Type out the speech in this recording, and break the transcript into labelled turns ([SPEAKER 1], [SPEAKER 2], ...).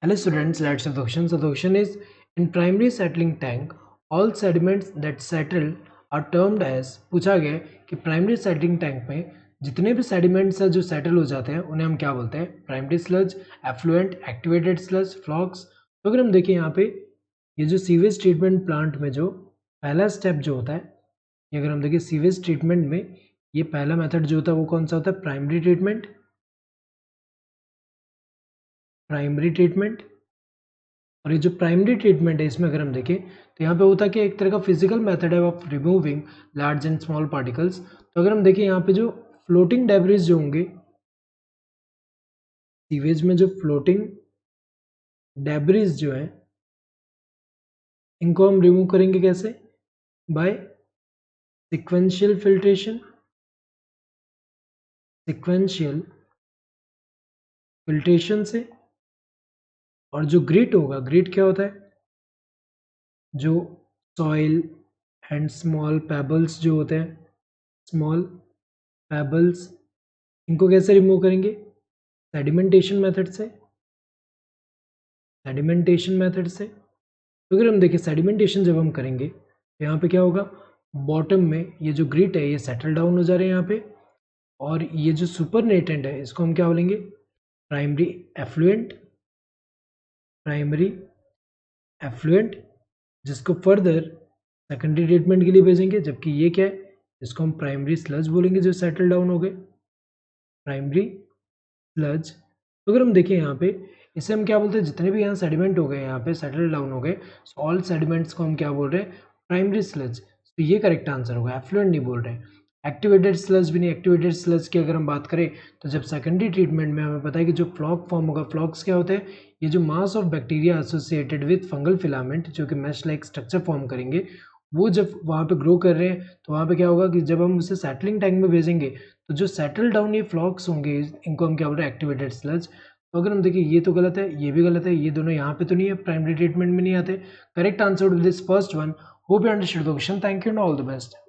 [SPEAKER 1] Hello students, let's have the question. So the question is, in primary settling tank, all sediments that settle are termed as, पूछा गया है कि primary settling tank में जितने भी sediments हैं जो सेटल हो जाते हैं उन्हें हम क्या बोलते हैं? Primary sludge, effluent, activated sludge, flocs. तो अगर हम देखें यहाँ पे ये जो सीवेज ट्रीटमेंट प्लांट में जो पहला स्टेप जो होता है, ये अगर हम देखें सीवेज ट्रीटमेंट में ये पहला मेथड जो होता है वो कौन सा होता है? Primary treatment. प्राइमरी ट्रीटमेंट और ये जो प्राइमरी ट्रीटमेंट है इसमें अगर हम देखें तो यहाँ पे होता है कि एक तरह का फिजिकल मेथड है of removing large and small particles. तो अगर हम देखें यहाँ पे जो फ्लोटिंग डेब्रिस जो होंगे सीवेज में, जो फ्लोटिंग डेब्रिस जो है इनको हम रिमूव करेंगे कैसे? By sequential filtration. Sequential filtration से। और जो ग्रिट होगा, ग्रिट क्या होता है? जो सॉइल एंड स्मॉल पेबल्स जो होते हैं, स्मॉल पेबल्स, इनको कैसे रिमूव करेंगे? सेडिमेंटेशन मेथड से। सेडिमेंटेशन मेथड से। तो अगर हम देखें सेडिमेंटेशन जब हम करेंगे तो यहाँ पे क्या होगा? बॉटम में ये जो ग्रिट है ये सेटल डाउन हो जा रहे हैं यहाँ पे, और ये जो सुपरनेटेंट है इसको हम क्या बोलेंगे? Primary effluent. प्राइमरी एफ्लुएंट जिसको फर्दर सेकेंडरी ट्रीटमेंट के लिए भेजेंगे, जबकि ये क्या है? इसको हम प्राइमरी स्लज बोलेंगे जो सेटल डाउन हो गए, प्राइमरी स्लज। तो अगर हम देखें यहाँ पे इसे हम क्या बोलते हैं? जितने भी यहाँ सेडिमेंट हो गए यहाँ पे सेटल डाउन हो गए, ऑल सेडिमेंट्स को हम क्या बोल रहे हैं? Primary sludge. तो ये करेक्ट आंसर होगा, एफ्लुएंट नहीं बोल रहे हैं। एक्टिवेटेड स्लज भी नहीं। एक्टिवेटेड स्लज की अगर हम बात करें तो जब सेकेंडरी ट्रीटमेंट में हमें पता है कि जो फ्लॉक फॉर्म होगा, फ्लॉक्स क्या होते हैं? ये जो mass of bacteria associated with fungal filament जो कि मैश लाइक स्ट्रक्चर फॉर्म करेंगे, वो जब वहाँ पे ग्रो कर रहे हैं तो वहाँ पे क्या होगा कि जब हम उसे सेटलिंग टैंक में भेजेंगे तो जो सेटल डाउन ये फ्लॉक्स होंगे इनको हम क्या बोल रहे हैं? Activated sludge. तो अगर हम देखिए ये तो गलत है, ये भी गलत है, ये दोनों यहाँ पे तो नहीं है, प्राइमरी ट्रीटमेंट में नहीं आते। Correct answer to this first one. Hope you understood the question. Thank you and all the best.